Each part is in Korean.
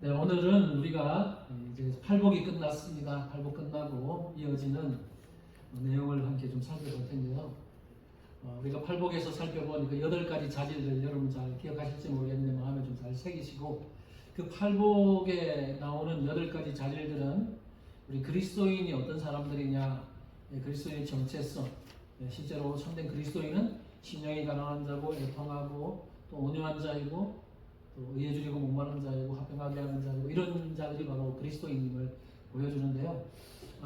네, 오늘은 우리가 이제 팔복이 끝났습니다. 팔복 끝나고 이어지는 내용을 함께 좀 살펴볼 텐데요. 우리가 팔복에서 살펴본 그 8가지 자질들 여러분 잘 기억하실지 모르겠는데 마음에 좀 잘 새기시고, 그 팔복에 나오는 8가지 자질들은 우리 그리스도인이 어떤 사람들이냐, 그리스도인의 정체성, 실제로 참된 그리스도인은 신령이 가난한 자고 애통하고 또 온유한 자이고 또 의에 줄이고 목마른 자이고 화평하게 하는 자이고 이런 자들이 바로 그리스도인임을 보여주는데요.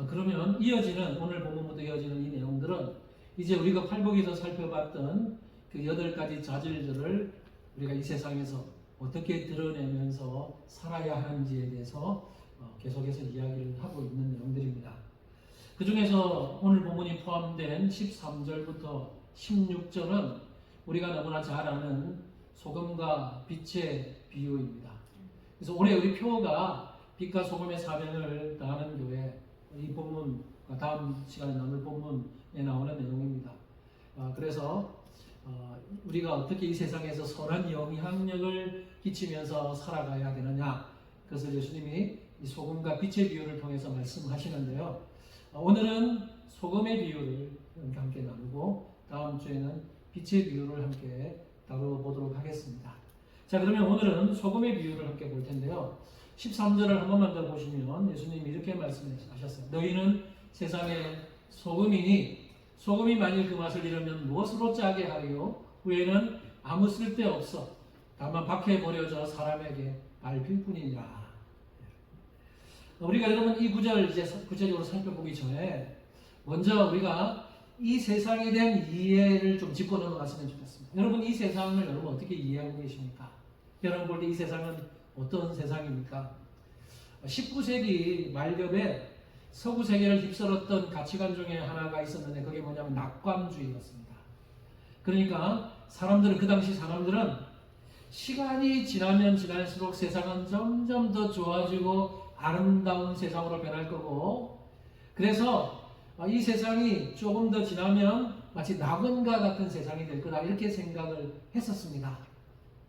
그러면 이어지는 오늘 본문부터 이어지는 이 내용들은 이제 우리가 팔복에서 살펴봤던 그 8가지 자질들을 우리가 이 세상에서 어떻게 드러내면서 살아야 하는지에 대해서 계속해서 이야기를 하고 있는 내용들입니다. 그 중에서 오늘 본문이 포함된 13절부터 16절은 우리가 너무나 잘 아는 소금과 빛의 비유입니다. 그래서 올해 우리 표가 빛과 소금의 사명을 다하는 교회, 이 본문과 다음 시간에 나눌 본문에 나오는 내용입니다. 그래서 우리가 어떻게 이 세상에서 선한 영향력을 끼치면서 살아가야 되느냐, 그것을 예수님이 이 소금과 빛의 비유를 통해서 말씀하시는데요. 오늘은 소금의 비유를 함께 나누고 다음 주에는 빛의 비유를 함께 다뤄보도록 하겠습니다. 자, 그러면 오늘은 소금의 비유를 함께 볼 텐데요. 13절을 한 번만 더 보시면 예수님이 이렇게 말씀하셨어요. 너희는 세상의 소금이니 소금이 만일 그 맛을 잃으면 무엇으로 짜게 하리요? 후에는 아무 쓸데 없어 다만 밖에 버려져 사람에게 밟힐 뿐이니라. 우리가 여러분 이 구절을 이제 구체적으로 살펴보기 전에 먼저 우리가 이 세상에 대한 이해를 좀 짚고 넘어갔으면 좋겠습니다. 여러분 이 세상을 여러분 어떻게 이해하고 계십니까? 여러분 볼 때 이 세상은 어떤 세상입니까? 19세기 말ገብ에 서구 세계를 휩쓸었던 가치관 중에 하나가 있었는데 그게 뭐냐면 낙관주의였습니다. 그러니까 그 당시 사람들은 시간이 지나면 지날수록 세상은 점점 더 좋아지고 아름다운 세상으로 변할 거고, 그래서 이 세상이 조금 더 지나면 마치 낙원과 같은 세상이 될 거다 이렇게 생각을 했었습니다.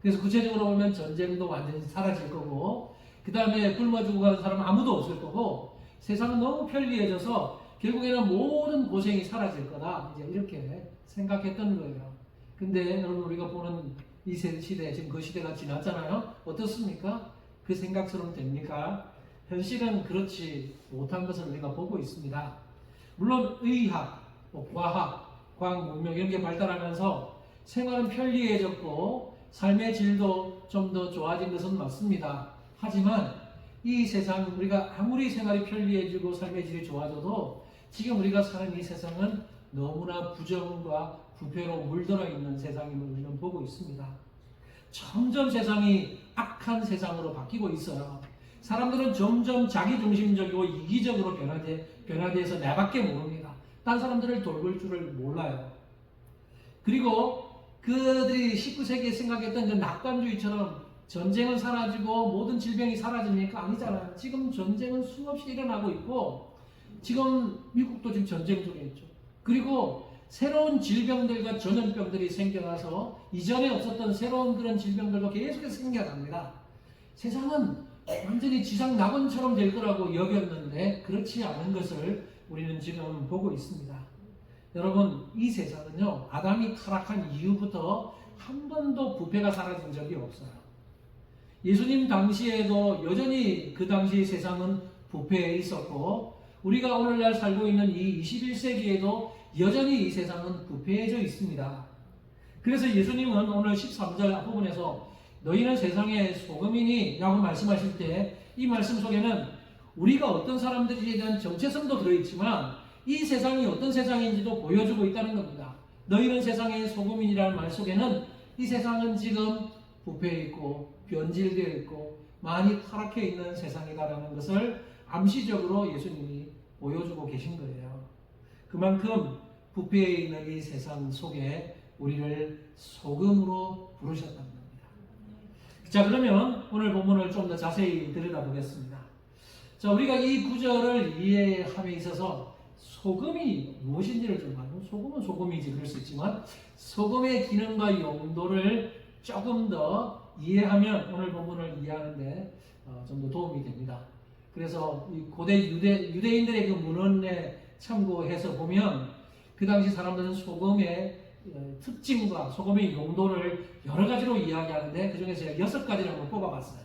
그래서 구체적으로 보면 전쟁도 완전히 사라질 거고, 그 다음에 굶어 죽어가는 사람은 아무도 없을 거고, 세상은 너무 편리해져서 결국에는 모든 고생이 사라질 거다 이제 이렇게 생각했던 거예요. 근데 여러분 우리가 보는 이 시대, 지금 그 시대가 지났잖아요. 어떻습니까? 그 생각처럼 됩니까? 현실은 그렇지 못한 것을 우리가 보고 있습니다. 물론 의학, 과학, 과학 문명 이런 게 발달하면서 생활은 편리해졌고 삶의 질도 좀 더 좋아진 것은 맞습니다. 하지만 이 세상, 우리가 아무리 생활이 편리해지고 삶의 질이 좋아져도 지금 우리가 사는 이 세상은 너무나 부정과 부패로 물들어 있는 세상임을 우리는 보고 있습니다. 점점 세상이 악한 세상으로 바뀌고 있어요. 사람들은 점점 자기중심적이고 이기적으로 변화돼서 나밖에 모릅니다. 딴 사람들을 돌볼 줄을 몰라요. 그리고 그들이 19세기에 생각했던 그 낙관주의처럼 전쟁은 사라지고 모든 질병이 사라집니까? 아니잖아요. 지금 전쟁은 수없이 일어나고 있고, 지금 미국도 지금 전쟁 중에 있죠. 그리고 새로운 질병들과 전염병들이 생겨나서 이전에 없었던 새로운 그런 질병들도 계속해서 생겨납니다. 세상은 완전히 지상 낙원처럼 될 거라고 여겼는데 그렇지 않은 것을 우리는 지금 보고 있습니다. 여러분 이 세상은요, 아담이 타락한 이후부터 한 번도 부패가 사라진 적이 없어요. 예수님 당시에도 여전히 그 당시 세상은 부패에 있었고, 우리가 오늘날 살고 있는 이 21세기에도 여전히 이 세상은 부패해져 있습니다. 그래서 예수님은 오늘 13절 부분에서 너희는 세상의 소금이니 라고 말씀하실 때 이 말씀 속에는 우리가 어떤 사람들에 대한 정체성도 들어있지만 이 세상이 어떤 세상인지도 보여주고 있다는 겁니다. 너희는 세상의 소금이라는 말 속에는 이 세상은 지금 부패해 있고 변질되어 있고 많이 타락해 있는 세상이다라는 것을 암시적으로 예수님이 보여주고 계신 거예요. 그만큼 부패해 있는 이 세상 속에 우리를 소금으로 부르셨다는 겁니다. 자, 그러면 오늘 본문을 좀 더 자세히 들여다보겠습니다. 자, 우리가 이 구절을 이해함에 있어서 소금이 무엇인지를 좀 알고, 소금은 소금이지 그럴 수 있지만 소금의 기능과 용도를 조금 더 이해하면 오늘 본문을 이해하는데 좀 더 도움이 됩니다. 그래서 이 고대 유대인들의 그 문헌에 참고해서 보면 그 당시 사람들은 소금의 특징과 소금의 용도를 여러 가지로 이야기하는데 그 중에서 6가지를 한번 뽑아봤어요.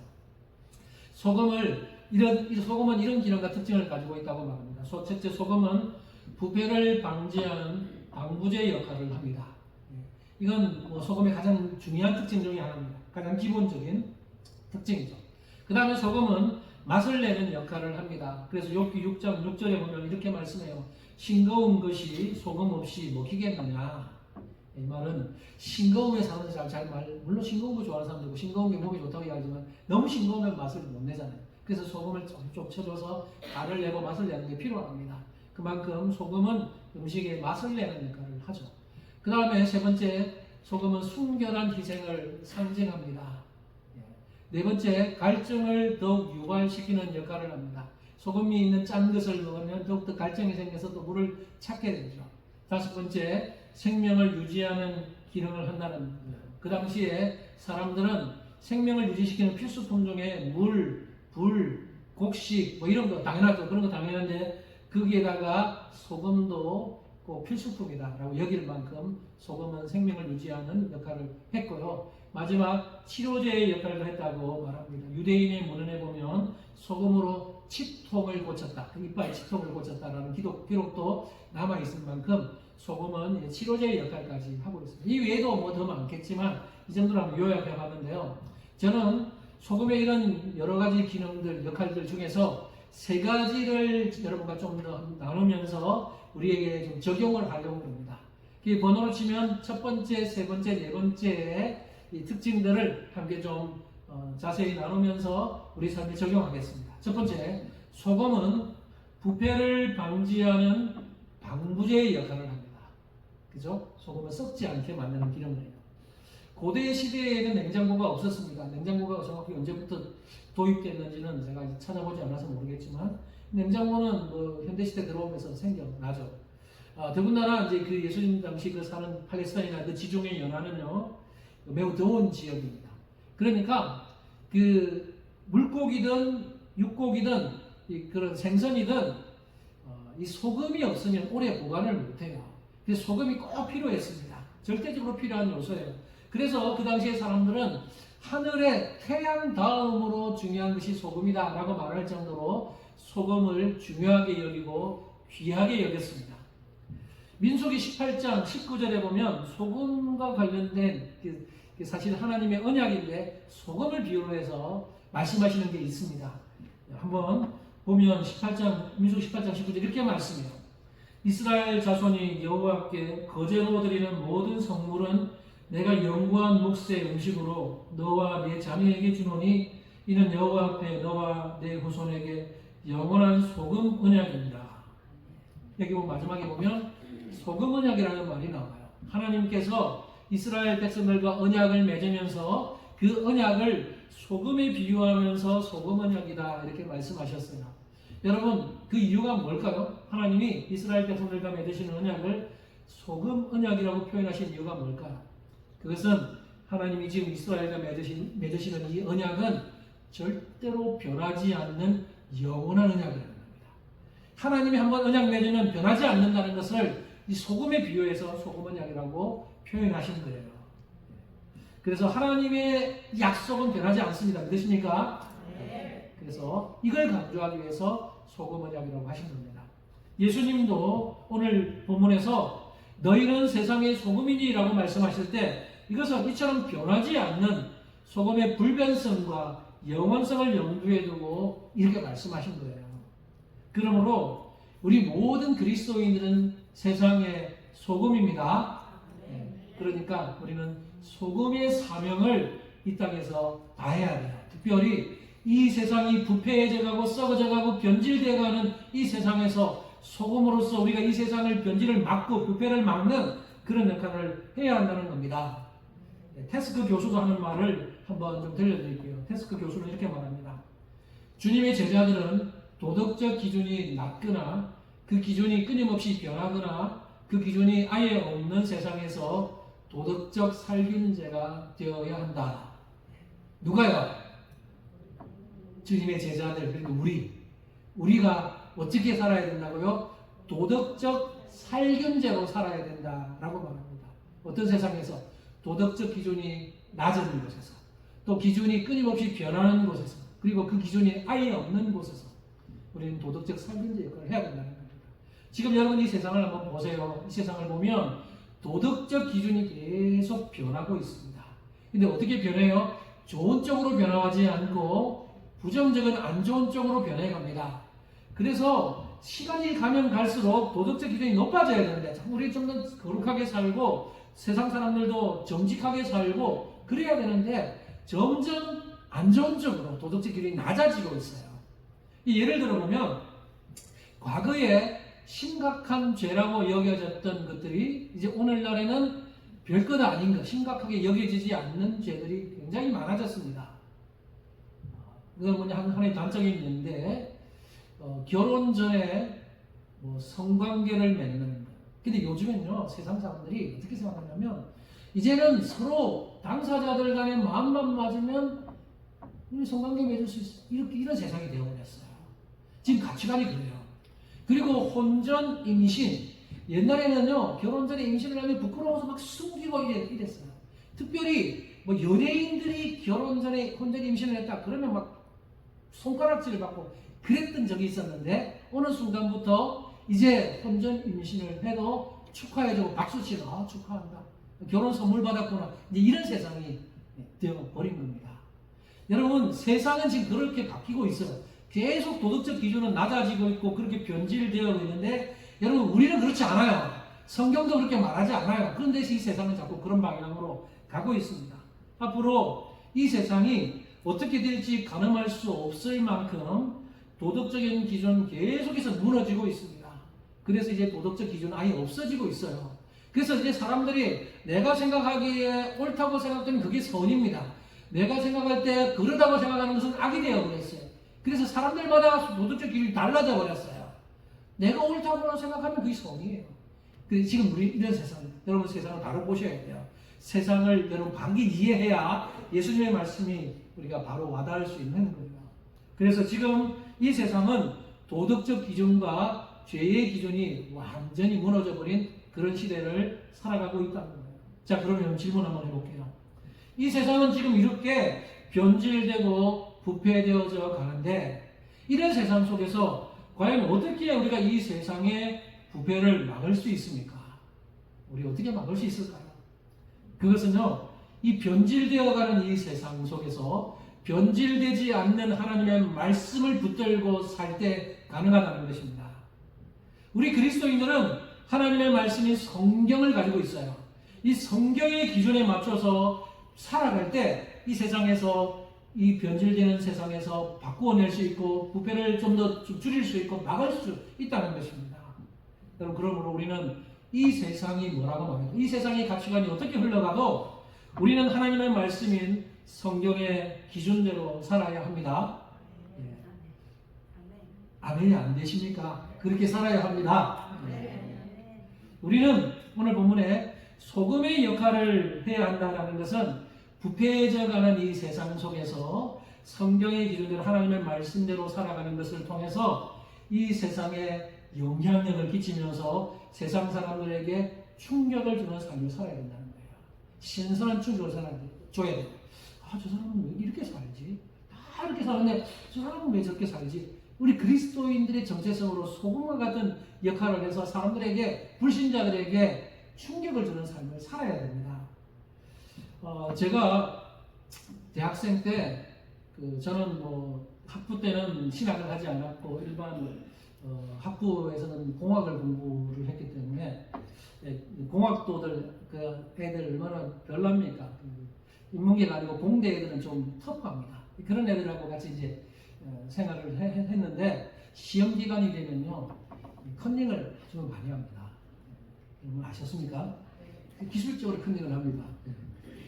소금은 이런 기능과 특징을 가지고 있다고 말합니다. 첫째, 소금은 부패를 방지하는 방부제 역할을 합니다. 이건 소금의 가장 중요한 특징 중에 하나입니다. 가장 기본적인 특징이죠. 그 다음에 소금은 맛을 내는 역할을 합니다. 그래서 욥기 6장 6절에 보면 이렇게 말씀해요. 싱거운 것이 소금 없이 먹히겠느냐. 이 말은 싱거움에 사는 사람 물론 싱거운 거 좋아하는 사람도 있고 싱거운 게 몸에 좋다고 이야기하지만 너무 싱거우면 맛을 못 내잖아요. 그래서 소금을 좀 쳐줘서 간을 내고 맛을 내는 게 필요합니다. 그만큼 소금은 음식에 맛을 내는 역할을 하죠. 그 다음에 세 번째, 소금은 순결한 희생을 상징합니다. 네 번째, 갈증을 더욱 유발시키는 역할을 합니다. 소금이 있는 짠 것을 먹으면 더욱더 갈증이 생겨서 또 물을 찾게 되죠. 다섯 번째, 생명을 유지하는 기능을 한다는 거예요. 그 당시에 사람들은 생명을 유지시키는 필수품 중에 물, 불, 곡식 이런 거 당연하죠. 그런 거 당연한데 거기에다가 소금도 꼭 필수품이다라고 여길 만큼 소금은 생명을 유지하는 역할을 했고요. 마지막 치료제의 역할을 했다고 말합니다. 유대인의 문헌에 보면 소금으로 치통을 고쳤다, 이빨 치통을 고쳤다라는 기록도 남아 있을 만큼 소금은 치료제의 역할까지 하고 있습니다. 이 외에도 더 많겠지만 이 정도로 한번 요약해 봤는데요. 저는 소금의 이런 여러 가지 기능들, 역할들 중에서 세 가지를 여러분과 좀 더 나누면서 우리에게 좀 적용을 하려고 합니다. 번호로 치면 첫 번째, 세 번째, 네 번째의 이 특징들을 함께 좀 자세히 나누면서 우리 삶에 적용하겠습니다. 첫 번째, 소금은 부패를 방지하는 방부제의 역할을 합니다. 그죠? 소금은 썩지 않게 만드는 기능을 해요. 고대 시대에는 냉장고가 없었습니다. 냉장고가 정확히 언제부터 도입됐는지는 제가 찾아보지 않아서 모르겠지만 냉장고는 현대시대 들어오면서 생겨나죠. 더군다나 이제 그 예수님 당시 그 사는 팔레스타인이나 그 지중해 연안은요 매우 더운 지역입니다. 그러니까 그 물고기든 육고기든 그런 생선이든 이 소금이 없으면 오래 보관을 못해요. 그래서 소금이 꼭 필요했습니다. 절대적으로 필요한 요소예요. 그래서 그 당시에 사람들은 하늘의 태양 다음으로 중요한 것이 소금이다 라고 말할 정도로 소금을 중요하게 여기고 귀하게 여겼습니다. 민수기 18장 19절에 보면 소금과 관련된 사실 하나님의 언약인데 소금을 비유로 해서 말씀하시는 게 있습니다. 한번 보면 민수기 18장 19절 이렇게 말씀해요. 이스라엘 자손이 여호와께 거제로 드리는 모든 성물은 내가 영구한 몫의 음식으로 너와 네 자녀에게 주노니 이는 여호와 앞에 너와 네 후손에게 영원한 소금 언약입니다. 여기 마지막에 보면 소금 언약이라는 말이 나와요. 하나님께서 이스라엘 백성들과 언약을 맺으면서 그 언약을 소금에 비유하면서 소금 언약이다 이렇게 말씀하셨어요. 여러분 그 이유가 뭘까요? 하나님이 이스라엘 백성들과 맺으시는 언약을 소금 언약이라고 표현하신 이유가 뭘까요? 그것은 하나님이 지금 이스라엘과 맺으시는 이 언약은 절대로 변하지 않는 영원한 언약이라는 겁니다. 하나님이 한번 언약 맺으면 변하지 않는다는 것을 이 소금에 비유해서 소금 언약이라고 표현하신 거예요. 그래서 하나님의 약속은 변하지 않습니다. 믿으십니까? 네. 그래서 이걸 강조하기 위해서 소금 언약이라고 하신 겁니다. 예수님도 오늘 본문에서 너희는 세상의 소금이니라고 말씀하실 때 이것은 이처럼 변하지 않는 소금의 불변성과 영원성을 염두에 두고 이렇게 말씀하신 거예요. 그러므로 우리 모든 그리스도인들은 세상의 소금입니다. 그러니까 우리는 소금의 사명을 이 땅에서 다해야 돼요. 특별히 이 세상이 부패해져가고 썩어져가고 변질되어가는 이 세상에서 소금으로서 우리가 이 세상을 변질을 막고 부패를 막는 그런 역할을 해야 한다는 겁니다. 테스크 교수도 하는 말을 한번 좀 들려드릴게요. 테스크 교수는 이렇게 말합니다. 주님의 제자들은 도덕적 기준이 낮거나 그 기준이 끊임없이 변하거나 그 기준이 아예 없는 세상에서 도덕적 살균제가 되어야 한다. 누가요? 주님의 제자들, 그리고 우리가 어떻게 살아야 된다고요? 도덕적 살균제로 살아야 된다라고 말합니다. 어떤 세상에서 도덕적 기준이 낮은 곳에서, 또 기준이 끊임없이 변하는 곳에서, 그리고 그 기준이 아예 없는 곳에서 우리는 도덕적 살균제 역할을 해야 된다는 겁니다. 지금 여러분 이 세상을 한번 보세요. 이 세상을 보면 도덕적 기준이 계속 변하고 있습니다. 근데 어떻게 변해요? 좋은 쪽으로 변화하지 않고 부정적인 안 좋은 쪽으로 변해갑니다. 그래서 시간이 가면 갈수록 도덕적 기준이 높아져야 되는데 우리 좀 더 거룩하게 살고 세상 사람들도 정직하게 살고 그래야 되는데 점점 안 좋은 쪽으로 도덕적 기준이 낮아지고 있어요. 예를 들어보면 과거에 심각한 죄라고 여겨졌던 것들이 이제 오늘날에는 별것 아닌 것, 심각하게 여겨지지 않는 죄들이 굉장히 많아졌습니다. 그건 뭐냐, 하나의 단적이 있는데 결혼 전에 성관계를 맺는 것. 근데 요즘엔요, 세상 사람들이 어떻게 생각하냐면 이제는 서로 당사자들 간의 마음만 맞으면 성관계 맺을 수 있어. 이런 세상이 되어버렸어요. 지금 가치관이 그래요. 그리고 혼전 임신. 옛날에는요, 결혼 전에 임신을 하면 부끄러워서 막 숨기고 이랬어요. 특별히 연예인들이 결혼 전에 혼전 임신을 했다 그러면 막 손가락질을 받고 그랬던 적이 있었는데 어느 순간부터 이제 혼전 임신을 해도 축하해주고 박수치고 축하한다. 결혼 선물 받았구나. 이제 이런 세상이 되어버린 겁니다. 여러분, 세상은 지금 그렇게 바뀌고 있어요. 계속 도덕적 기준은 낮아지고 있고 그렇게 변질되어 있는데 여러분, 우리는 그렇지 않아요. 성경도 그렇게 말하지 않아요. 그런데 이 세상은 자꾸 그런 방향으로 가고 있습니다. 앞으로 이 세상이 어떻게 될지 가늠할 수 없을 만큼 도덕적인 기준 계속해서 무너지고 있습니다. 그래서 이제 도덕적 기준은 아예 없어지고 있어요. 그래서 이제 사람들이 내가 생각하기에 옳다고 생각되는 그게 선입니다. 내가 생각할 때 그러다고 생각하는 것은 악이 되어버렸어요. 그래서 사람들마다 도덕적 기준이 달라져 버렸어요. 내가 옳다고 생각하면 그게 선이에요. 그래서 지금 우리 이런 세상, 여러분 세상을 바로 보셔야 돼요. 세상을 여러분 바르게 이해해야 예수님의 말씀이 우리가 바로 와닿을 수 있는 거예요. 그래서 지금 이 세상은 도덕적 기준과 죄의 기준이 완전히 무너져 버린 그런 시대를 살아가고 있다는 거예요. 자, 그러면 질문 한번 해볼게요. 이 세상은 지금 이렇게 변질되고 부패되어져 가는데 이런 세상 속에서 과연 어떻게 우리가 이 세상의 부패를 막을 수 있습니까? 우리 어떻게 막을 수 있을까요? 그것은요, 이 변질되어가는 이 세상 속에서 변질되지 않는 하나님의 말씀을 붙들고 살 때 가능하다는 것입니다. 우리 그리스도인들은 하나님의 말씀인 성경을 가지고 있어요. 이 성경의 기준에 맞춰서 살아갈 때 이 세상에서 이 변질되는 세상에서 바꾸어낼 수 있고 부패를 좀 더 줄일 수 있고 막을 수 있다는 것입니다. 여러분, 그러므로 우리는 이 세상이 뭐라고 말해요? 이 세상의 가치관이 어떻게 흘러가도 우리는 하나님의 말씀인 성경의 기준대로 살아야 합니다. 예. 아멘이 안 되십니까? 그렇게 살아야 합니다. 예. 우리는 오늘 본문에 소금의 역할을 해야 한다는 것은 부패해져가는 이 세상 속에서 성경의 기준대로 하나님의 말씀대로 살아가는 것을 통해서 이 세상에 영향력을 끼치면서 세상 사람들에게 충격을 주는 삶을 살아야 된다는 거예요. 신선한 충격을 줘야 돼요. 아, 저 사람은 왜 이렇게 살지? 다 이렇게 사는데 저 사람은 왜 저렇게 살지? 우리 그리스도인들의 정체성으로 소금과 같은 역할을 해서 사람들에게, 불신자들에게 충격을 주는 삶을 살아야 됩니다. 제가 대학생 때 저는 학부 때는 신학을 하지 않았고 일반 학부에서는 공학을 공부를 했기 때문에 공학도들 그 애들 얼마나 별납니까? 인문계가 아니고 공대 애들은 좀 터프합니다. 그런 애들하고 같이 이제 생활을 했는데 시험 기간이 되면요 컨닝을 좀 많이 합니다. 여러분 아셨습니까? 기술적으로 컨닝을 합니다.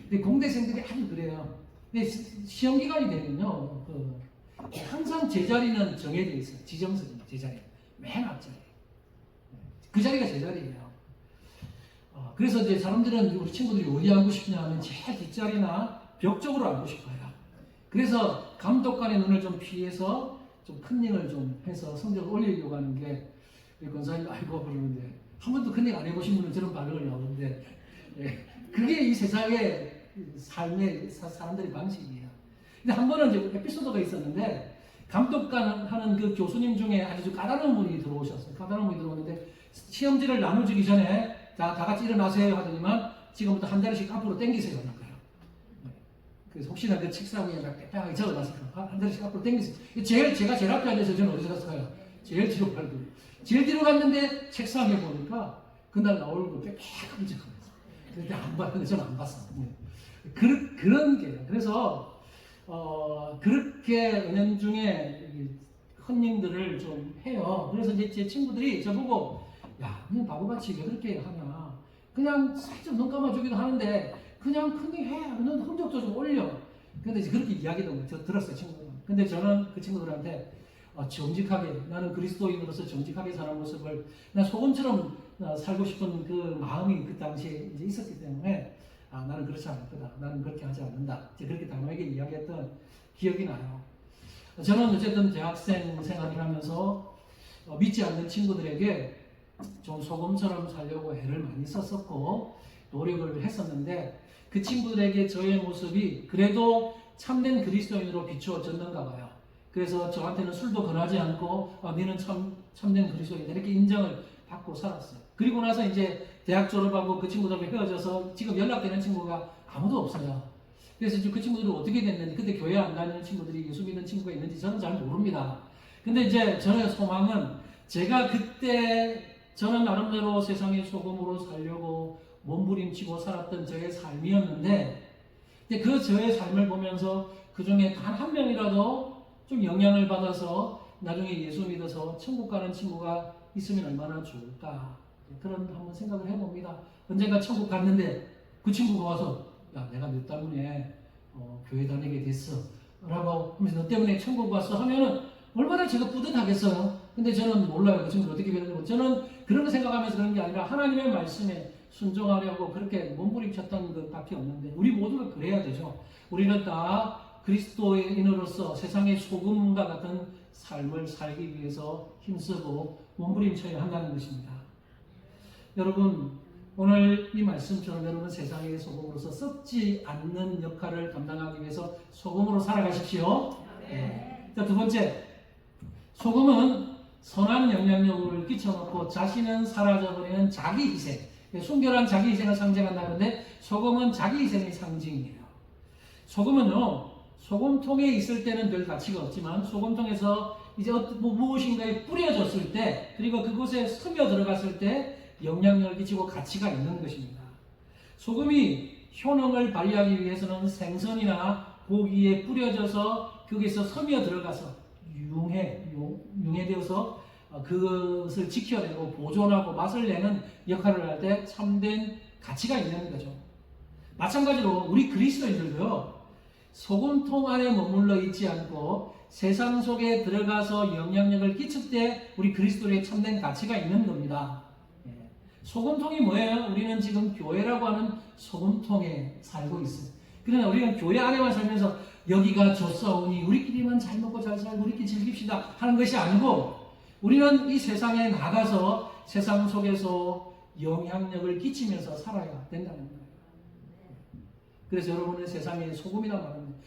근데 공대생들이 아주 그래요. 근데 시험 기간이 되면요, 항상 제자리는 정해져 있어요. 지정석입니다. 제자리. 맨 앞자리. 그 자리가 제자리예요. 그래서 이제 사람들은 우리 친구들이 어디 앉고 싶냐 하면 제일 뒷자리나 벽 쪽으로 앉고 싶어요. 그래서 감독관의 눈을 좀 피해서 좀 컨닝을 좀 해서 성적을 올리려고 하는 게 우리 권사님 알고 그러는데 한 번도 컨닝 안 해보신 분은 저런 반응을 나오는데 예, 그게 이 세상의 삶의 사람들의 방식이에요. 근데 한 번은 이제 에피소드가 있었는데 감독관 하는 그 교수님 중에 아주 까다로운 분이 들어오셨어요. 까다로운 분이 들어오는데 시험지를 나눠주기 전에 다 같이 일어나세요 하더니만 지금부터 한 자리씩 앞으로 당기세요 하는 거예요. 그래서 혹시나 그 책상 위에 빼빼하게 적어놨을까 한 자리씩 앞으로 당기세요. 제가 제일 앞에 앉아서 저는 어디서 갔어요? 제일 뒤로 가고 제일 뒤로 갔는데 책상에 보니까 그날 나올 거 빼빼하게 적어놨어요. 근데 안 봤는데 저는 안 봤어. 그런 게요. 그래서 그렇게 은연중에 헌님들을 좀 해요. 그래서 이제 제 친구들이 저보고 야, 너 바보같이 왜 그렇게 하냐? 그냥 살짝 눈 감아주기도 하는데 그냥 컨닝해. 넌 흔적도 좀 올려. 근데 이제 그렇게 이야기도 저 들었어요, 친구들. 근데 저는 그 친구들한테 정직하게 나는 그리스도인으로서 정직하게 사는 모습을 난 소금처럼 살고 싶은 그 마음이 그 당시에 이제 있었기 때문에 나는 그렇지 않을 거다. 나는 그렇게 하지 않는다. 이제 그렇게 단호하게 이야기했던 기억이 나요. 저는 어쨌든 대학생 생활을 하면서 믿지 않는 친구들에게 좀 소금처럼 살려고 애를 많이 썼었고 노력을 했었는데 그 친구들에게 저의 모습이 그래도 참된 그리스도인으로 비추어졌는가 봐요. 그래서 저한테는 술도 권하지 않고 너는 참된 그리스도인이다 이렇게 인정을 받고 살았어요. 그리고 나서 이제 대학 졸업하고 그 친구들과 헤어져서 지금 연락되는 친구가 아무도 없어요. 그래서 그 친구들은 어떻게 됐는지 그때 교회 안 다니는 친구들이 예수 믿는 친구가 있는지 저는 잘 모릅니다. 근데 이제 저의 소망은 제가 그때 저는 나름대로 세상의 소금으로 살려고 몸부림치고 살았던 저의 삶이었는데 그 저의 삶을 보면서 그 중에 단 한 명이라도 좀 영향을 받아서 나중에 예수 믿어서 천국 가는 친구가 있으면 얼마나 좋을까 그런 한번 생각을 해봅니다. 언젠가 천국 갔는데 그 친구가 와서 야 내가 너 때문에 교회 다니게 됐어 라고 하면서 너 때문에 천국 왔어 하면은 얼마나 제가 뿌듯하겠어요. 근데 저는 몰라요. 그 친구를 어떻게 변했는지. 저는 그런 거 생각하면서 그런 게 아니라 하나님의 말씀에 순종하려고 그렇게 몸부림쳤던 것밖에 없는데 우리 모두가 그래야 되죠. 우리는 다 그리스도인으로서 세상의 소금과 같은 삶을 살기 위해서 힘쓰고 몸부림쳐야 한다는 것입니다. 여러분 오늘 이 말씀처럼 여러분 세상의 소금으로서 썩지 않는 역할을 감당하기 위해서 소금으로 살아가십시오. 네. 자, 두 번째, 소금은 선한 영향력을 끼쳐놓고 자신은 사라져버리는 자기 희생, 순결한 자기 희생을 상징한다는데 소금은 자기 희생의 상징이에요. 소금은요, 소금통에 있을 때는 별 가치가 없지만 소금통에서 이제 무엇인가에 뿌려졌을 때 그리고 그곳에 스며 들어갔을 때 영향력을 끼치고 가치가 있는 것입니다. 소금이 효능을 발휘하기 위해서는 생선이나 고기에 뿌려져서 거기서 스며 들어가서 융해되어서 그것을 지켜내고 보존하고 맛을 내는 역할을 할 때 참된 가치가 있는 거죠. 마찬가지로 우리 그리스도인들도요. 소금통 안에 머물러 있지 않고 세상 속에 들어가서 영향력을 끼칠 때 우리 그리스도의 참된 가치가 있는 겁니다. 소금통이 뭐예요? 우리는 지금 교회라고 하는 소금통에 살고 있어요. 그러나 우리는 교회 안에만 살면서 여기가 좋사오니 우리끼리만 잘 먹고 잘 살고 우리끼리 즐깁시다 하는 것이 아니고 우리는 이 세상에 나가서 세상 속에서 영향력을 끼치면서 살아야 된다는 거예요. 그래서 여러분은 세상의 소금이라 말합니다.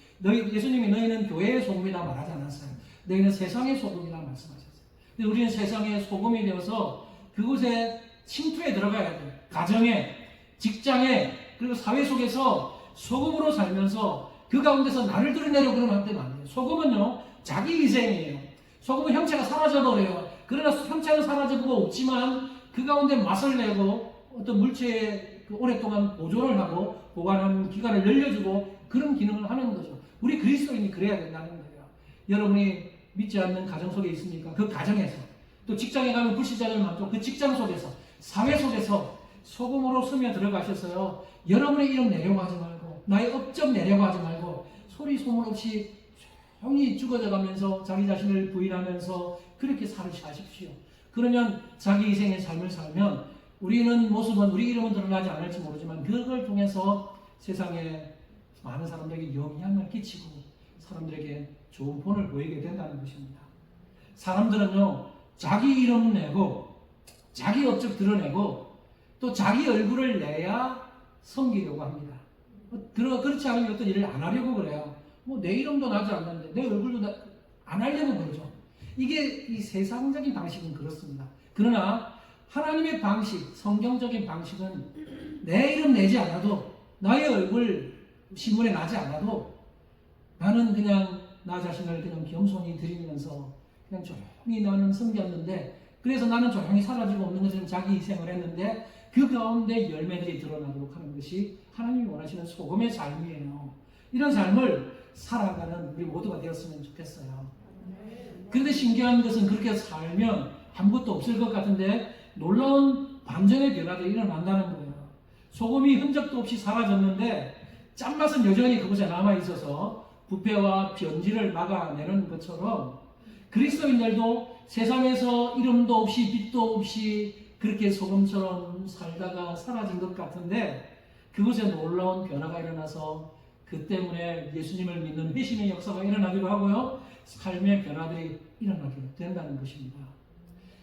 예수님이 너희는 교회의 소금이라 말하지 않았어요. 너희는 세상의 소금이라 말씀하셨어요. 근데 우리는 세상의 소금이 되어서 그곳에 침투에 들어가야 돼요. 가정에, 직장에, 그리고 사회 속에서 소금으로 살면서 그 가운데서 나를 드러내려고 그러면 때는 안 돼요. 소금은요, 자기 희생이에요. 소금은 형체가 사라져버려요. 그러나 형체는 사라져보고 없지만 그 가운데 맛을 내고 어떤 물체에 오랫동안 보존을 하고 보관하는 기간을 늘려주고 그런 기능을 하는 거죠. 우리 그리스도인이 그래야 된다는 거예요. 여러분이 믿지 않는 가정 속에 있습니까? 그 가정에서 또 직장에 가면 불시자들 많죠. 그 직장 속에서 사회 속에서 소금으로 스며 들어가셔서요. 여러분의 이름 내려고 하지 말고 나의 업적 내려고 하지 말고 소리 소문 없이 조용히 죽어져 가면서 자기 자신을 부인하면서 그렇게 사십시오. 그러면 자기 희생의 삶을 살면 우리는 모습은 우리 이름은 드러나지 않을지 모르지만 그걸 통해서 세상에 많은 사람들에게 영향을 끼치고 사람들에게 좋은 본을 보이게 된다는 것입니다. 사람들은요, 자기 이름 내고 자기 업적 드러내고 또 자기 얼굴을 내야 섬기려고 합니다. 그렇지 않으면 어떤 일을 안 하려고 그래요. 뭐 내 이름도 나지 않는데 내 얼굴도 안 하려고 그러죠. 이게 이 세상적인 방식은 그렇습니다. 그러나 하나님의 방식, 성경적인 방식은 내 이름 내지 않아도 나의 얼굴 신문에 나지 않아도 나는 그냥 나 자신을 그냥 겸손히 드리면서 그냥 조용히 나는 섬겼는데 그래서 나는 조용히 사라지고 없는 것처럼 자기 희생을 했는데 그 가운데 열매들이 드러나도록 하는 것이 하나님이 원하시는 소금의 삶이에요. 이런 삶을 살아가는 우리 모두가 되었으면 좋겠어요. 그런데 신기한 것은 그렇게 살면 아무것도 없을 것 같은데 놀라운 반전의 변화들이 일어난다는 거예요. 소금이 흔적도 없이 사라졌는데 짠맛은 여전히 그곳에 남아있어서 부패와 변질을 막아내는 것처럼 그리스도인들도 세상에서 이름도 없이 빛도 없이 그렇게 소금처럼 살다가 사라진 것 같은데 그곳에 놀라운 변화가 일어나서 그 때문에 예수님을 믿는 회심의 역사가 일어나기도 하고요. 삶의 변화들이 일어나게 된다는 것입니다.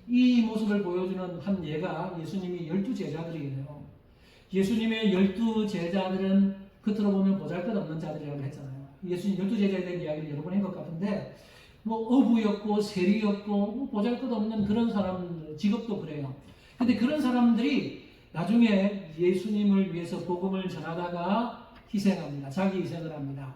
이 모습을 보여주는 한 예가 예수님이 12제자들이에요. 예수님의 12제자들은 겉으로 보면 보잘것없는 자들이라고 했잖아요. 예수님 12제자에 대한 이야기를 여러 번 한 것 같은데 뭐 어부였고 세리였고 뭐 보잘것없는 그런 사람들, 직업도 그래요. 근데 그런 사람들이 나중에 예수님을 위해서 복음을 전하다가 희생합니다. 자기 희생을 합니다.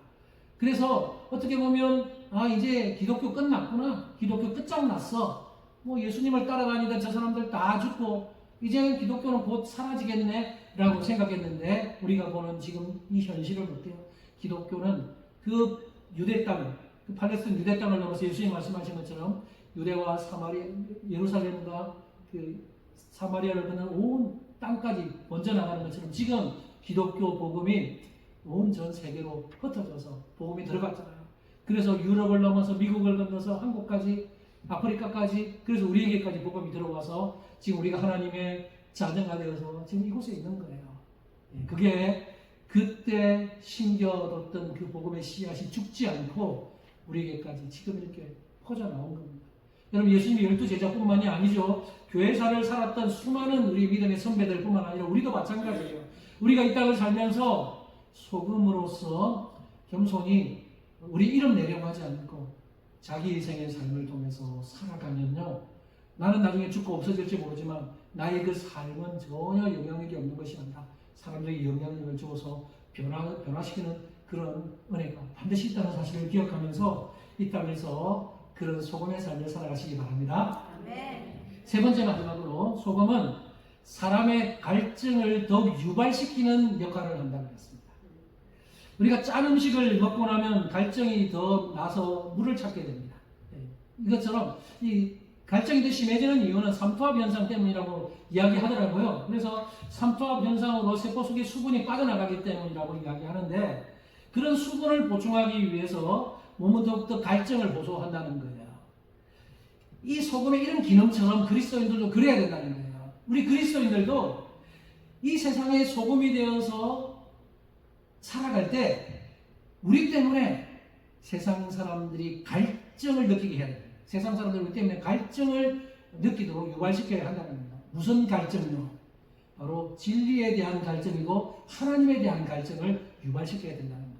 그래서 어떻게 보면 이제 기독교 끝났구나. 기독교 끝장났어. 뭐 예수님을 따라다니던 저 사람들 다 죽고 이제 기독교는 곧 사라지겠네 라고 생각했는데 우리가 보는 지금 이 현실을 볼게요. 기독교는 그 유대 땅, 그 팔레스틴 유대 땅을 넘어서 예수님 말씀하신 것처럼 유대와 사마리아, 예루살렘과 그 사마리아를 거는 온 땅까지 먼저 나가는 것처럼 지금 기독교 복음이 온 전 세계로 흩어져서 복음이 들어갔잖아요. 그래서 유럽을 넘어서 미국을 건너서 한국까지 아프리카까지 그래서 우리에게까지 복음이 들어와서 지금 우리가 하나님의 자녀가 되어서 지금 이곳에 있는 거예요. 그게 그때 심겨뒀던 그 복음의 씨앗이 죽지 않고 우리에게까지 지금 이렇게 퍼져나온 겁니다. 여러분 예수님이 12제자뿐만이 아니죠. 교회사를 살았던 수많은 우리 믿음의 선배들뿐만 아니라 우리도 마찬가지예요. 우리가 이 땅을 살면서 소금으로서 겸손히 우리 이름 내려고 하지 않고 자기 희생의 삶을 통해서 살아가면요. 나는 나중에 죽고 없어질지 모르지만 나의 그 삶은 전혀 영향력이 없는 것이 아니라 사람들에게 영향력을 주어서 변화시키는 그런 은혜가 반드시 있다는 사실을 기억하면서 이 땅에서 그런 소금의 삶을 살아가시기 바랍니다. 아멘. 세 번째 마지막으로 소금은 사람의 갈증을 더욱 유발시키는 역할을 한다고 했습니다. 우리가 짠 음식을 먹고 나면 갈증이 더 나서 물을 찾게 됩니다. 이것처럼 이 갈증이 더 심해지는 이유는 삼투압 현상 때문이라고 이야기하더라고요. 그래서 삼투압 현상으로 세포 속의 수분이 빠져나가기 때문이라고 이야기하는데 그런 수분을 보충하기 위해서 몸은 더욱더 갈증을 호소한다는 거예요. 이 소금의 이런 기능처럼 그리스도인들도 그래야 된다는 거예요. 우리 그리스도인들도 이 세상의 소금이 되어서 살아갈 때 우리 때문에 세상 사람들이 갈증을 느끼게 해야 됩니다. 세상 사람들이 우리 때문에 갈증을 느끼도록 유발시켜야 한다는 겁니다. 무슨 갈증요? 바로 진리에 대한 갈증이고 하나님에 대한 갈증을 유발시켜야 된다는 거예요.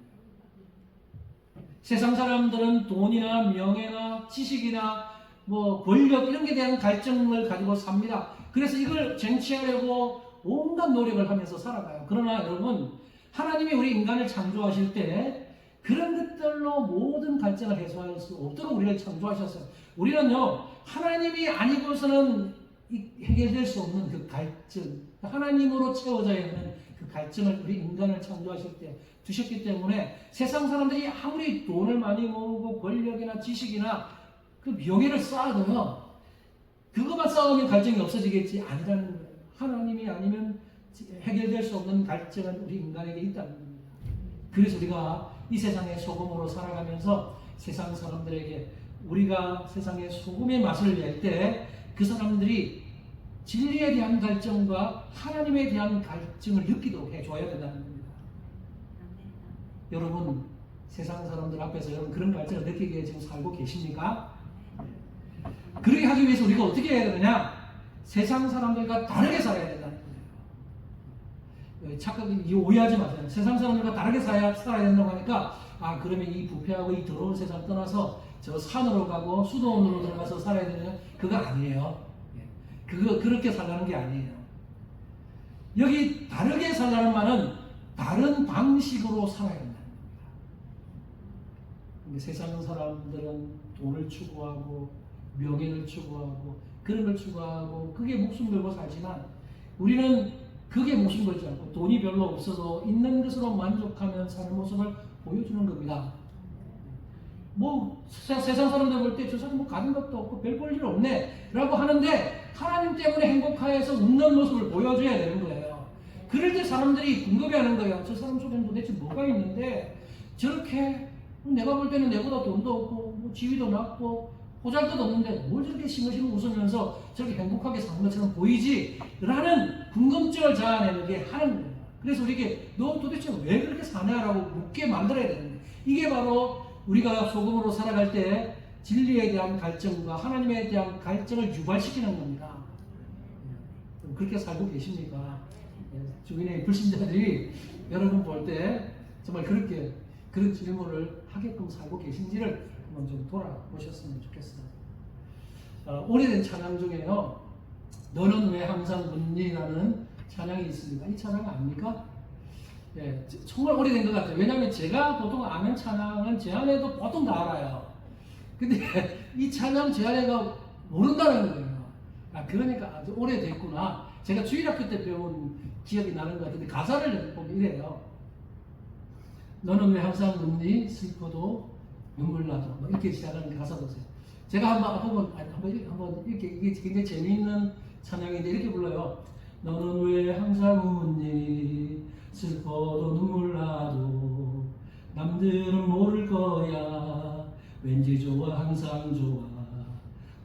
세상 사람들은 돈이나 명예나 지식이나 뭐 권력 이런 게 대한 갈증을 가지고 삽니다. 그래서 이걸 쟁취하려고 온갖 노력을 하면서 살아가요. 그러나 여러분 하나님이 우리 인간을 창조하실 때 그런 것들로 모든 갈증을 해소할 수 없도록 우리를 창조하셨어요. 우리는요 하나님이 아니고서는 해결될 수 없는 그 갈증, 하나님으로 채워져야 하는 그 갈증을 우리 인간을 창조하실 때 주셨기 때문에 세상 사람들이 아무리 돈을 많이 모으고 권력이나 지식이나 그 명예를 쌓아도요 그것만 쌓으면 갈증이 없어지겠지 아니라는 거예요. 하나님이 아니면 해결될 수 없는 갈증은 우리 인간에게 있다는 겁니다. 그래서 우리가 이 세상의 소금으로 살아가면서 세상 사람들에게 우리가 세상의 소금의 맛을 낼 때 그 사람들이 진리에 대한 갈증과 하나님에 대한 갈증을 느끼도록 해줘야 된다는 겁니다. 여러분 세상 사람들 앞에서 여러분 그런 갈증을 느끼게 지금 살고 계십니까? 그렇게 하기 위해서 우리가 어떻게 해야 되느냐? 세상 사람들과 다르게 살아야 된다는 거예요. 착각이 오해하지 마세요. 세상 사람들과 다르게 살아야 된다고 하니까 그러면 이 부패하고 이 더러운 세상 떠나서 저 산으로 가고 수도원으로 들어가서 살아야 되느냐? 그거 아니에요. 그렇게 살라는 게 아니에요. 여기 다르게 살라는 말은 다른 방식으로 살아야 된다는 겁니다. 세상 사람들은 돈을 추구하고 명예를 추구하고 그런 걸 추구하고 그게 목숨 걸고 살지만 우리는 그게 목숨 걸지 않고 돈이 별로 없어도 있는 것으로 만족하며 사는 모습을 보여주는 겁니다. 세상 사람들 볼 때 저 사람 가진 것도 없고 별 볼 일 없네 라고 하는데 하나님 때문에 행복하여서 웃는 모습을 보여줘야 되는 거예요. 그럴 때 사람들이 궁금해하는 거예요. 저 사람 속에는 도대체 뭐가 있는데 저렇게 내가 볼 때는 내보다 돈도 없고 지위도 낮고 보잘것 없는데 뭘 저렇게 싱글싱글 웃으면서 저렇게 행복하게 사는 것처럼 보이지? 라는 궁금증을 자아내게 하는 거예요. 그래서 우리에게 너 도대체 왜 그렇게 사냐라고 묻게 만들어야 되는 거예요. 이게 바로 우리가 소금으로 살아갈 때 진리에 대한 갈증과 하나님에 대한 갈증을 유발시키는 겁니다. 그렇게 살고 계십니까? 주변의 불신자들이 여러분 볼 때 정말 그런 질문을 하게끔 살고 계신지를 한번 좀 돌아보셨으면 좋겠어요. 오래된 찬양 중에요. 너는 왜 항상 웃니라는 찬양이 있습니다. 이 찬양 압니까? 예, 정말 오래된 것 같아요. 왜냐하면 제가 보통 아는 찬양은 제 아내도 보통 다 알아요. 근데 이 찬양 제 아내가 모른다는 거예요. 그러니까 아주 오래됐구나. 제가 주일학교 때 배운 기억이 나는 것 같은데 가사를 보면 이래요. 너는 왜 항상 웃니? 슬퍼도 눈물 나도. 이렇게 시작하는 가사 보세요. 제가 한번 이렇게 이게 굉장히 재미있는 찬양인데 이렇게 불러요. 너는 왜 항상 웃니? 슬퍼도 눈물 나도 남들은 모를 거야. 왠지 좋아 항상 좋아.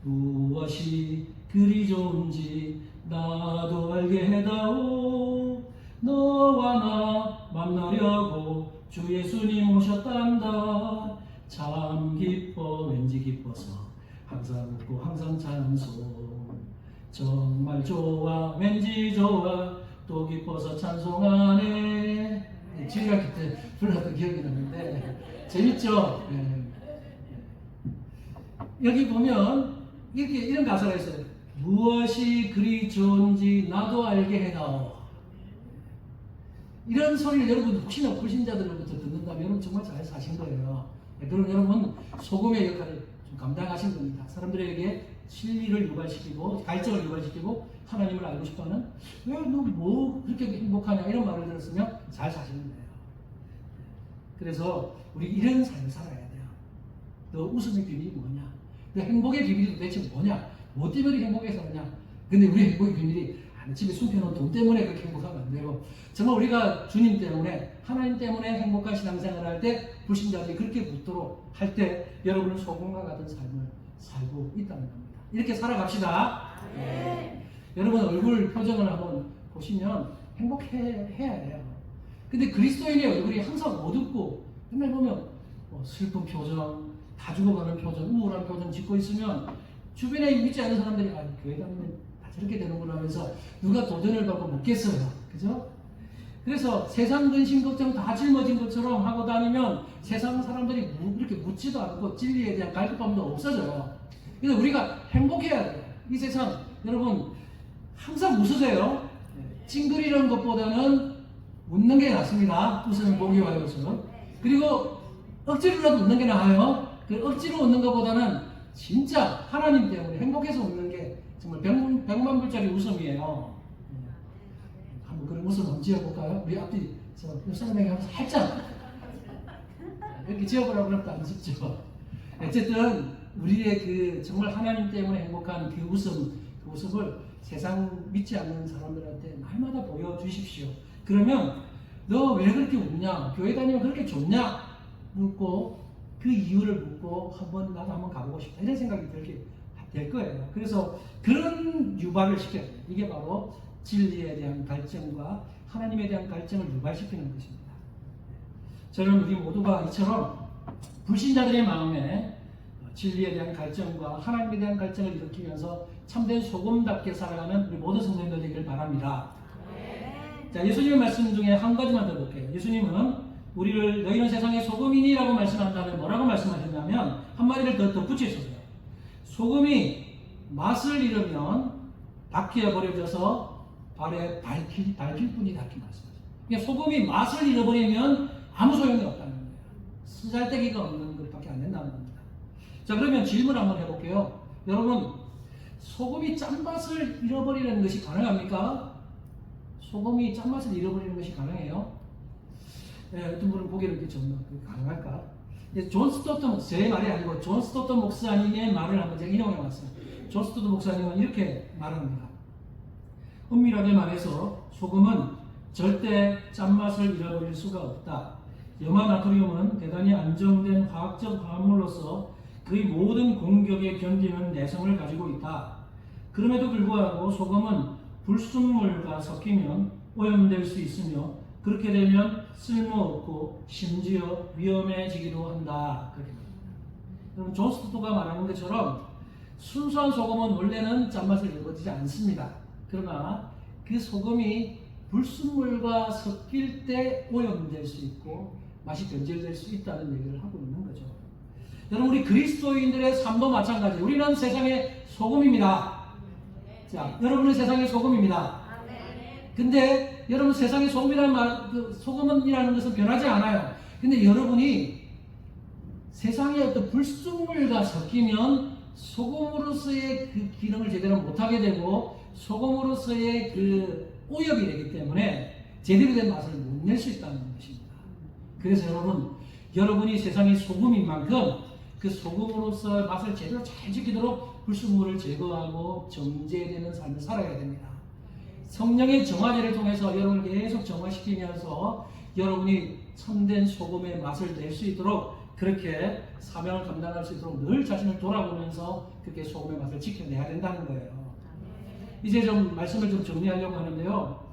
무엇이 그리 좋은지 나도 알게 해다오. 너와 나 만나려고 주 예수님 오셨단다. 참 기뻐 왠지 기뻐서 항상 웃고 항상 찬송. 정말 좋아 왠지 좋아 또 기뻐서 찬송하네. 주일학교 때 불렀던 기억이 나는데 재밌죠? 여기 보면 이런 가사가 있어요. 무엇이 그리 좋은지 나도 알게 해다오. 이런 소리를 여러분 혹시나 불신자들로부터 듣는다면 여러분 정말 잘 사신 거예요. 그럼 여러분 소금의 역할을 좀 감당하신 겁니다. 사람들에게 진리를 유발시키고 갈증을 유발시키고 하나님을 알고 싶어하는 왜 너 뭐 그렇게 행복하냐 이런 말을 들었으면 잘 사시는 거예요. 그래서 우리 이런 삶을 살아야 돼요. 너 웃음의 비밀이 뭐냐? 너 행복의 비밀이 도대체 뭐냐? 뭐 때문에 행복하게 사느냐? 근데 우리 행복의 비밀이 집에 숨겨놓은 돈 때문에 그렇게 행복하면 안 되고 정말 우리가 주님 때문에 하나님 때문에 행복한 신앙생활을 할 때 불신자들이 그렇게 묻도록 할 때 여러분은 소금과 같은 삶을 살고 있다는 겁니다. 이렇게 살아갑시다. 네. 여러분 얼굴 표정을 한번 보시면 행복해야 해요. 근데 그리스도인의 얼굴이 항상 어둡고 맨날 보면 슬픈 표정, 다 죽어가는 표정, 우울한 표정 짓고 있으면 주변에 믿지 않는 사람들이 교회 다니면 다 저렇게 되는구나 하면서 누가 도전을 받고 묻겠어요. 그죠? 그래서 세상 근심 걱정 다 짊어진 것처럼 하고 다니면 세상 사람들이 이렇게 묻지도 않고 진리에 대한 갈급함도 없어져요. 그래서 우리가 행복해야 돼요. 이 세상 여러분 항상 웃으세요. 찡그리는 것보다는 웃는 게 낫습니다. 웃으면 복이 와요. 그리고 억지로라도 웃는 게 나아요. 억지로 웃는 것보다는 진짜 하나님 때문에 행복해서 웃는 게 정말 100만 불짜리 웃음이에요. 한번 그런 웃음 한번 지어볼까요? 우리 앞뒤 옆 사람에게 한번 살짝 이렇게 지어보라고 하면 안 쉽죠. 어쨌든 우리의 그 정말 하나님 때문에 행복한 그 웃음을 세상 믿지 않는 사람들한테 날마다 보여주십시오. 그러면 너 왜 그렇게 웃냐? 교회 다니면 그렇게 좋냐? 묻고 그 이유를 묻고 나도 한번 가보고 싶다 이런 생각이 들게 될 거예요. 그래서 그런 유발을 시켜요. 이게 바로 진리에 대한 갈증과 하나님에 대한 갈증을 유발시키는 것입니다. 저는 우리 모두가 이처럼 불신자들의 마음에 진리에 대한 갈증과 하나님에 대한 갈증을 일으키면서 참된 소금답게 살아가는 우리 모든 성도님들 되기를 바랍니다. 자, 예수님의 말씀 중에 한 가지만 더 볼게요. 예수님은 우리를 너희는 세상의 소금이니라고 말씀한 다음에 뭐라고 말씀하셨냐면 한마디를 더 덧붙이셨어요. 소금이 맛을 잃으면 바퀴에 버려져서 발에 밝힐 뿐이다 이렇게 말씀하셨어요. 그러니까 소금이 맛을 잃어버리면 아무 소용이 없다는 거예요. 쓰잘데기가 없는 것밖에 안 된다는 겁니다. 자, 그러면 질문 한번 해볼게요. 여러분, 소금이 짠맛을 잃어버리는 것이 가능합니까? 소금이 짠맛을 잃어버리는 것이 가능해요? 네, 어떤 분은 고개를 이렇게 젓는 가능할까? 존 스토트 목사, 제 말이 아니고 존 스토트 목사님의 말을 한번 제가 인용해 왔어요. 존 스토트 목사님은 이렇게 말합니다. 엄밀하게 말해서 소금은 절대 짠맛을 잃어버릴 수가 없다. 염화 나트륨은 대단히 안정된 화학적 화합물로서 그의 모든 공격에 견디는 내성을 가지고 있다. 그럼에도 불구하고 소금은 불순물과 섞이면 오염될 수 있으며 그렇게 되면 쓸모없고 심지어 위험해지기도 한다. 그렇게 말합니다. 여러분, 존 스토트가 말하는 것처럼 순수한 소금은 원래는 짠맛을 잃어버리지 않습니다. 그러나 그 소금이 불순물과 섞일 때 오염될 수 있고 맛이 변질될 수 있다는 얘기를 하고 있는 거죠. 여러분, 우리 그리스도인들의 삶도 마찬가지. 우리는 세상의 소금입니다. 자, 여러분은 세상의 소금입니다. 근데 여러분, 세상의 소금이라는 말, 소금이라는 것은 변하지 않아요. 근데 여러분이 세상의 어떤 불순물과 섞이면 소금으로서의 그 기능을 제대로 못하게 되고 소금으로서의 그 오염이 되기 때문에 제대로 된 맛을 못 낼 수 있다는 것입니다. 그래서 여러분이 세상의 소금인 만큼 그 소금으로서 맛을 제대로 잘 지키도록 불순물을 제거하고 정제되는 삶을 살아야 됩니다. 성령의 정화제를 통해서 여러분을 계속 정화시키면서 여러분이 참된 소금의 맛을 낼 수 있도록 그렇게 사명을 감당할 수 있도록 늘 자신을 돌아보면서 그렇게 소금의 맛을 지켜내야 된다는 거예요. 이제 좀 말씀을 좀 정리하려고 하는데요.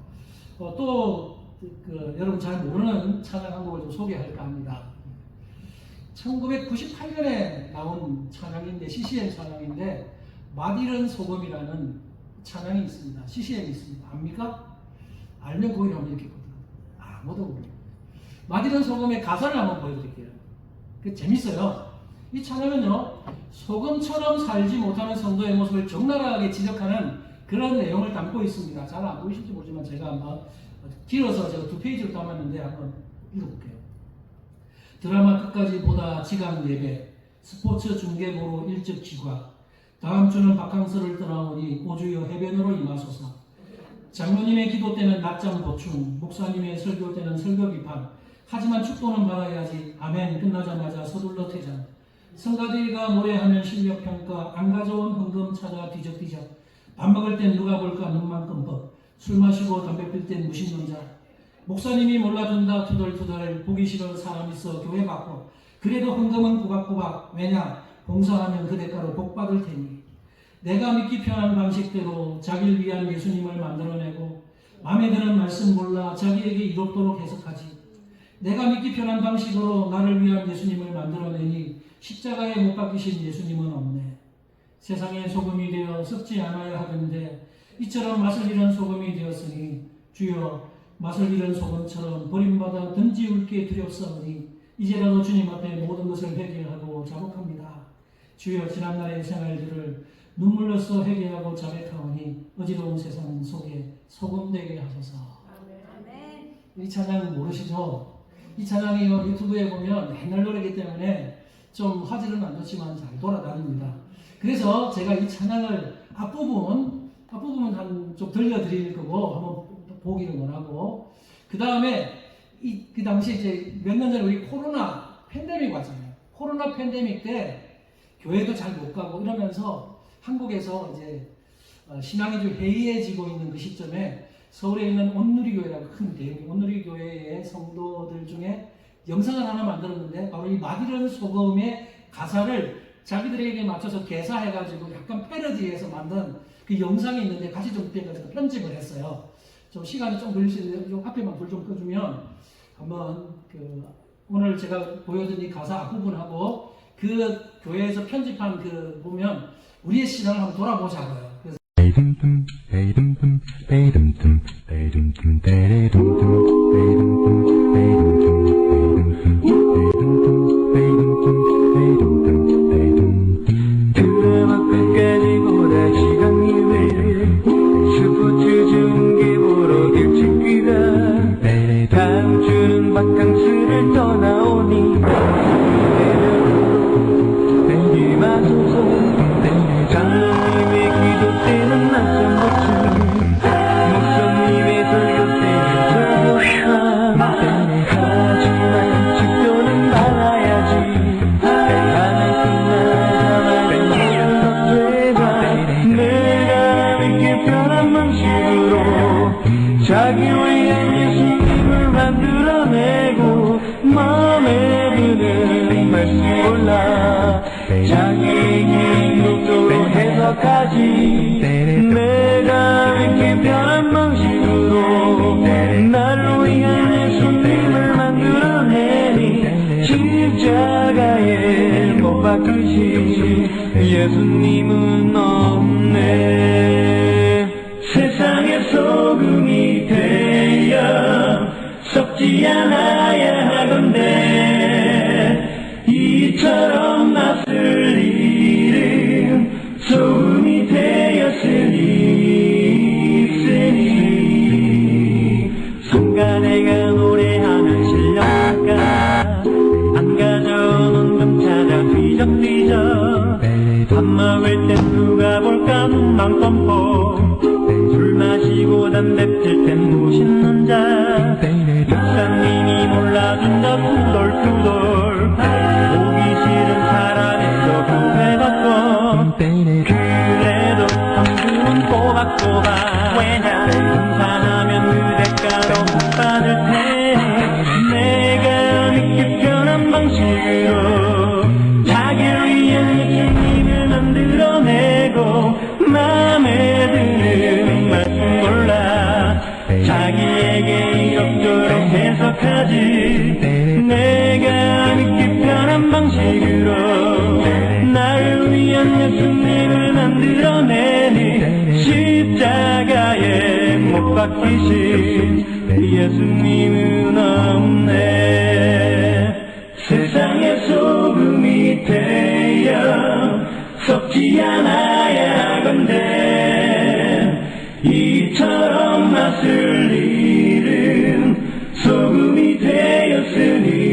여러분 잘 모르는 찬양 한 곡을 좀 소개할까 합니다. 1998년에 나온 찬양인데, CCM 찬양인데, 맛 잃은 소금이라는 찬양이 있습니다. CCM이 있습니다. 압니까? 알면 고개를 한번 이렇게 끄덕거려요. 아무도 모르겠어요. 맛 잃은 소금의 가사를 한번 보여드릴게요. 재밌어요. 이 찬양은요, 소금처럼 살지 못하는 성도의 모습을 적나라하게 지적하는 그런 내용을 담고 있습니다. 잘 안 보이실지 모르지만 제가 한번 길어서 제가 2페이지로 담았는데 한번 읽어볼게요. 드라마 끝까지 보다 지각 예배, 스포츠 중계보로 일찍 지각, 다음 주는 바캉스를 떠나오니 오주여 해변으로 임하소서. 장로님의 기도 때는 낮잠 보충, 목사님의 설교 때는 설교 비판. 하지만 축도는 받아야지. 아멘. 끝나자마자 서둘러 퇴장. 성가대가 노래하면 실력평가, 안 가져온 헌금 찾아 뒤적뒤적. 밥 먹을 땐 누가 볼까 눈만 끔뻑. 술 마시고 담배 필 땐 무신론자. 목사님이 몰라준다 투덜투덜. 보기 싫어 사람 있어 교회 바꿔. 그래도 헌금은 꼬박꼬박. 왜냐? 봉사하면 그 대가로 복 받을 테니. 내가 믿기 편한 방식대로 자기를 위한 예수님을 만들어내고 마음에 드는 말씀 몰라 자기에게 이롭도록 해석하지. 내가 믿기 편한 방식으로 나를 위한 예수님을 만들어내니 십자가에 못 박히신 예수님은 없네. 세상의 소금이 되어 썩지 않아야 하던데 이처럼 맛을 잃은 소금이 되었으니 주여 맛을 잃은 소금처럼 버림받아 던지울 게 두렵사오니 이제라도 주님 앞에 모든 것을 회개하고 자복합니다. 주여 지난날의 생활들을 눈물로써 회개하고 자백하오니 어지러운 세상 속에 소금되게 하소서. 아멘. 이 찬양 모르시죠? 이 찬양이 유튜브에 보면 옛날 노래이기 때문에 좀 화질은 안 좋지만 잘 돌아다닙니다. 그래서 제가 이 찬양을 앞부분 한 좀 들려드릴 거고 한번 보기를 원하고, 그 다음에 그 당시 이제 몇 년 전에 우리 코로나 팬데믹 왔잖아요. 코로나 팬데믹 때 교회도 잘 못 가고 이러면서 한국에서 이제 신앙이 좀 해이해지고 있는 그 시점에 서울에 있는 온누리교회라고 큰 대형 온누리교회의 성도들 중에 영상을 하나 만들었는데 바로 이 맛 잃은 소금의 가사를 자기들에게 맞춰서 개사해가지고 약간 패러디해서 만든 그 영상이 있는데 같이 좀 떼가지고 편집을 했어요. 좀 시간이 좀 걸릴 수 있는데 좀 앞에만 불 좀 꺼주면 한번 그 오늘 제가 보여드린 이 가사 앞부분하고 그 교회에서 편집한 그 보면 우리의 신앙을 한번 돌아보자고요. 그래서 드라마 끝까지 보다 시간이 왜 스포츠 중계 보러 일찍 귀가 다음 주는 바캉스를 떠나오니 마소서 장로님의 기도 때는 낮잠 못 치고 목사님의 설교 때는 저녁 하지만 직도는 말아야지 하나 끝나자마자 되자 내가 이렇게 편한 방식으로 자기 위한 예수님을 만들어내고 마음에 드는 말씀 골라 자기에게 욕조로 해석하지 내가 이렇게 변한 방식으로 나를 위한 예수님을 만들어내니 십자가에 못 박히신 예수님은 없네 세상의 소금이 되어 썩지 않아야 하건대 이처럼 낯을 잃은 소금이 되었으니 순간에가 노래하는 실력가 안 가져오는 금 찾아 뒤적뒤적 밥 먹을 땐 누가 볼까 눈만 감고 술 마시고 담배 필 땐 무심는 자 목사님이 몰라준다 투덜투덜 보기 싫은 사람에서 구해받고 그래도 한국은 꼬박꼬박 왜냐 등산하면 그 대가로 못 받을 테니 내가 믿기 편한 방식으로 자기를 위한 예수님을 만들어내고 마음에 드는 말씀 골라 자기에게 이럭저럭 해석하지 내가 믿기 편한 방식으로 나를 위한 예수님을 만들어내니 십자가에 못 박히신 예수님은 없네 세상의 소금이 되어 썩지 않아야 하건대 이처럼 맛을 잃은 소금이 되었으니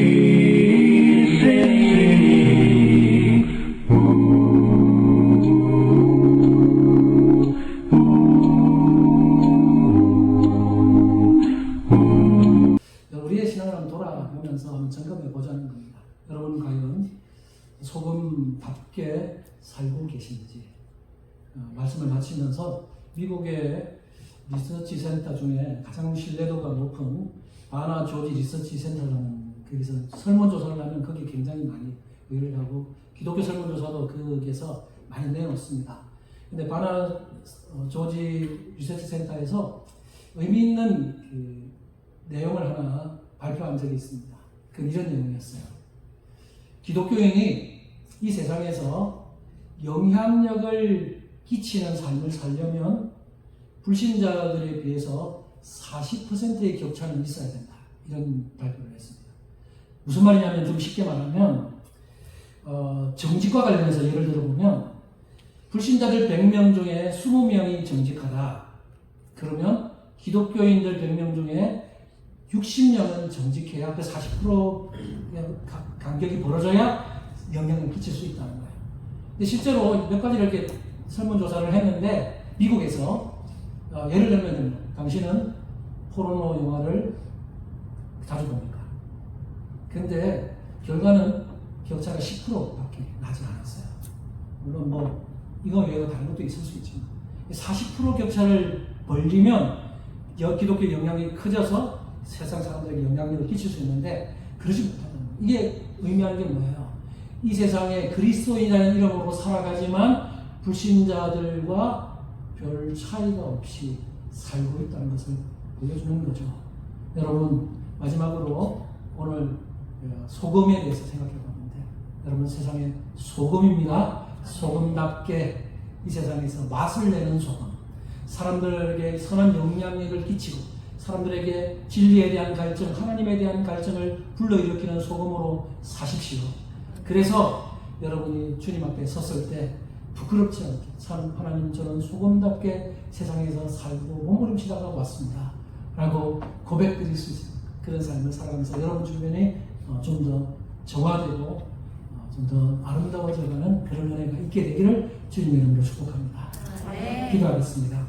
우리의 신앙을 한번 돌아보면서 한번 점검해 보자는 겁니다. 여러분 과연 소금답게 살고 계신지 말씀을 마치면서 미국의 리서치 센터 중에 가장 신뢰도가 높은 바나 조지 리서치 센터라는 거기서 설문조사를 하면 거기 굉장히 많이 의뢰를 하고 기독교 설문조사도 거기에서 많이 내놓습니다. 근데 바나 조지 리서치 센터에서 의미 있는 그 내용을 하나 발표한 적이 있습니다. 그 이런 내용이었어요. 기독교인이 이 세상에서 영향력을 끼치는 삶을 살려면 불신자들에 비해서 40%의 격차는 있어야 된다. 이런 발표를 했습니다. 무슨 말이냐면 좀 쉽게 말하면 정직과 관련해서 예를 들어보면 불신자들 100명 중에 20명이 정직하다. 그러면 기독교인들 100명 중에 60명은 정직해야 그 40% 간격이 벌어져야 영향을 끼칠 수 있다는 거예요. 근데 실제로 몇 가지 이렇게 설문조사를 했는데 미국에서 예를 들면 당신은 포르노 영화를 자주 봅니까? 근데 결과는 격차가 10%밖에 나지 않았어요. 물론 뭐 이거 외에도 다른 것도 있을 수 있지만 40% 격차를 벌리면 기독교 영향이 커져서 세상 사람들에게 영향력을 끼칠 수 있는데 그러지 못한다는 거예요. 이게 의미하는 게 뭐예요? 이 세상에 그리스도인이라는 이름으로 살아가지만 불신자들과 별 차이가 없이 살고 있다는 것을 보여주는 거죠. 여러분 마지막으로 오늘 소금에 대해서 생각해 봤는데 여러분 세상에 소금입니다. 소금답게 이 세상에서 맛을 내는 소금, 사람들에게 선한 영향력을 끼치고 사람들에게 진리에 대한 갈증, 하나님에 대한 갈증을 불러일으키는 소금으로 사십시오. 그래서 여러분이 주님 앞에 섰을 때 부끄럽지 않게 참 하나님 저는 소금답게 세상에서 살고 몸부림치다가 왔습니다 라고 고백드릴 수 있는 그런 삶을 살아가면서 여러분 주변에 좀 더 정화되고 좀 더 아름다워져가는 그런 은혜가 있게 되기를 주님의 이름으로 축복합니다. 기도하겠습니다.